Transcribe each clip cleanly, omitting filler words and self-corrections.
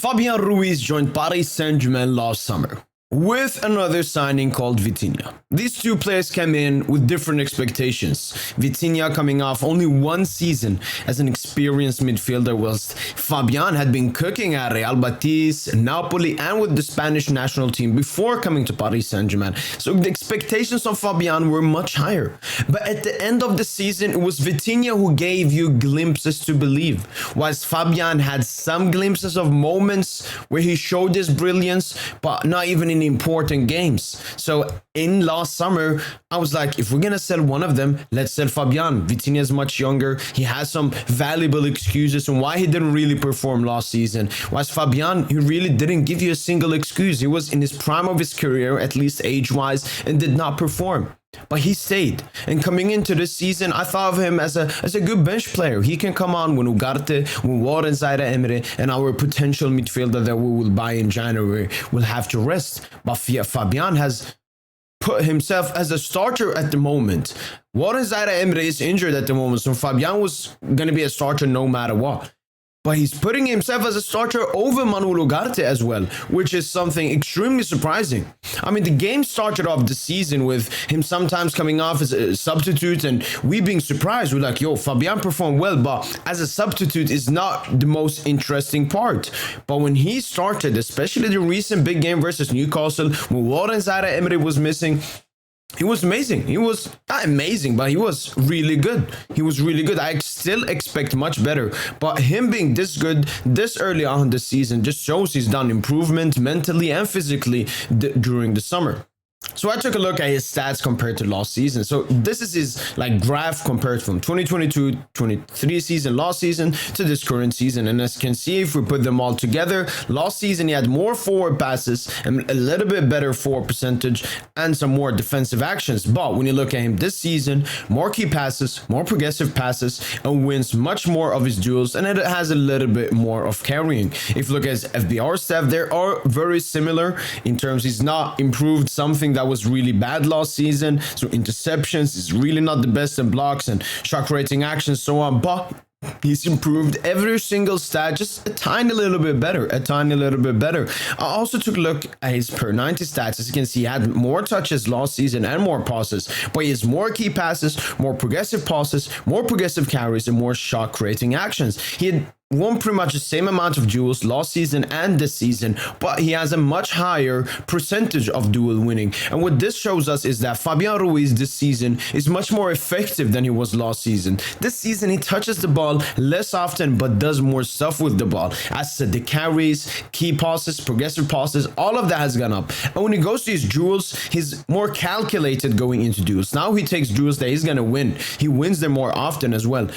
Fabian Ruiz joined Paris Saint-Germain last summer with another signing called Vitinha. These two players came in with different expectations. Vitinha coming off only one season as an experienced midfielder, whilst Fabian had been cooking at Real Betis, Napoli and with the Spanish national team before coming to Paris Saint-Germain. So the expectations of Fabian were much higher. But at the end of the season, it was Vitinha who gave you glimpses to believe, whilst Fabian had some glimpses of moments where he showed his brilliance, but not even in important games. So in last summer, I was like, if we're gonna sell one of them, let's sell Fabian. Vitinha is much younger. He has some valuable excuses on why he didn't really perform last season. Whilst Fabian, he really didn't give you a single excuse. He was in his prime of his career, at least age-wise, and did not perform. But he stayed. And coming into this season, I thought of him as a good bench player. He can come on when Ugarte, when Warren Zaire-Emery, and our potential midfielder that we will buy in January will have to rest. But Fabian has put himself as a starter at the moment. Warren Zaire-Emery is injured at the moment, so Fabian was going to be a starter no matter what. But he's putting himself as a starter over Manuel Ugarte as well, which is something extremely surprising. I mean, the game started off the season with him sometimes coming off as a substitute, and we being surprised. We're like, yo, Fabian performed well, but as a substitute is not the most interesting part. But when he started, especially the recent big game versus Newcastle, when Warren Zaire-Emery was missing, he was amazing. He was not amazing, but he was really good. He was really good. I still expect much better. But him being this good this early on in the season just shows he's done improvement mentally and physically during the summer. So I took a look at his stats compared to last season. So this is his graph compared from 2022-23 season, last season, to this current season. And as you can see, if we put them all together, last season he had more forward passes and a little bit better forward percentage and some more defensive actions. But when you look at him this season, more key passes, more progressive passes, and wins much more of his duels, and it has a little bit more of carrying. If you look at his FBR stats, they are very similar in terms he's not improved something that was really bad last season. So interceptions is really not the best in blocks and shock rating actions, so on, but he's improved every single stat just a tiny little bit better, I also took a look at his per 90 stats. As you can see, he had more touches last season and more passes, but he has more key passes, more progressive passes, more progressive carries, and more shock rating actions. He had won pretty much the same amount of duels last season and this season, but he has a much higher percentage of duel winning. And what this shows us is that Fabian Ruiz this season is much more effective than he was last season. This season he touches the ball less often but does more stuff with the ball. As I said, the carries, key passes, progressive passes, all of that has gone up. And when he goes to his duels, he's more calculated going into duels. Now he takes duels that he's gonna win. He wins them more often as well.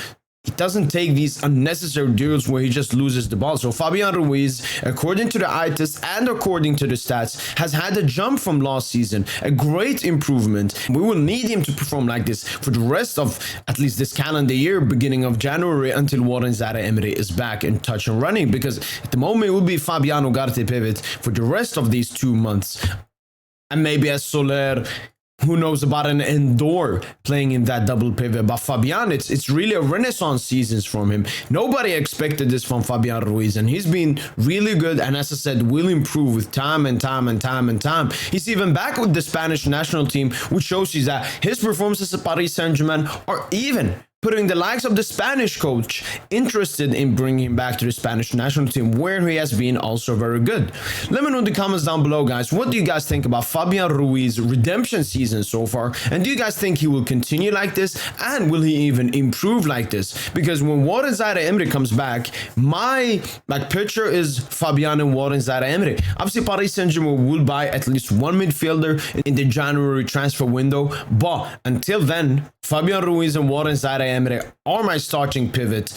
He doesn't take these unnecessary duels where he just loses the ball. So Fabian Ruiz, according to the eye test and according to the stats, has had a jump from last season, a great improvement. We will need him to perform like this for the rest of at least this calendar year, beginning of January, until Warren Zaire-Emery is back in touch and running, because at the moment it will be Fabian Ugarte pivot for the rest of these 2 months. And maybe as Soler, who knows about an Endor playing in that double pivot. But Fabian, it's really a renaissance season from him. Nobody expected this from Fabian Ruiz, and he's been really good, and as I said, will improve with time and time and time and time. He's even back with the Spanish national team, which shows you that his performances at Paris Saint-Germain are even putting the likes of the Spanish coach interested in bringing him back to the Spanish national team, where he has been also very good. Let me know in the comments down below, guys. What do you guys think about Fabian Ruiz's redemption season so far? And do you guys think he will continue like this? And will he even improve like this? Because when Warren Zaire-Emery comes back, my picture is Fabian and Warren Zaire-Emery. Obviously, Paris Saint-Germain will buy at least one midfielder in the January transfer window. But until then, Fabian Ruiz and Warren Zaire-Emery are my starting pivot,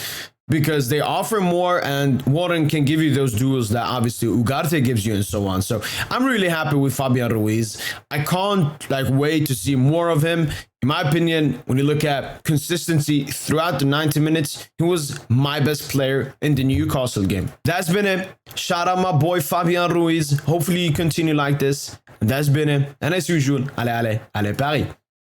because they offer more and Warren can give you those duels that obviously Ugarte gives you and so on. So I'm really happy with Fabian Ruiz. I can't wait to see more of him. In my opinion, when you look at consistency throughout the 90 minutes, he was my best player in the Newcastle game. That's been it. Shout out my boy Fabian Ruiz. Hopefully you continue like this. And that's been it. And as usual, allez, Paris.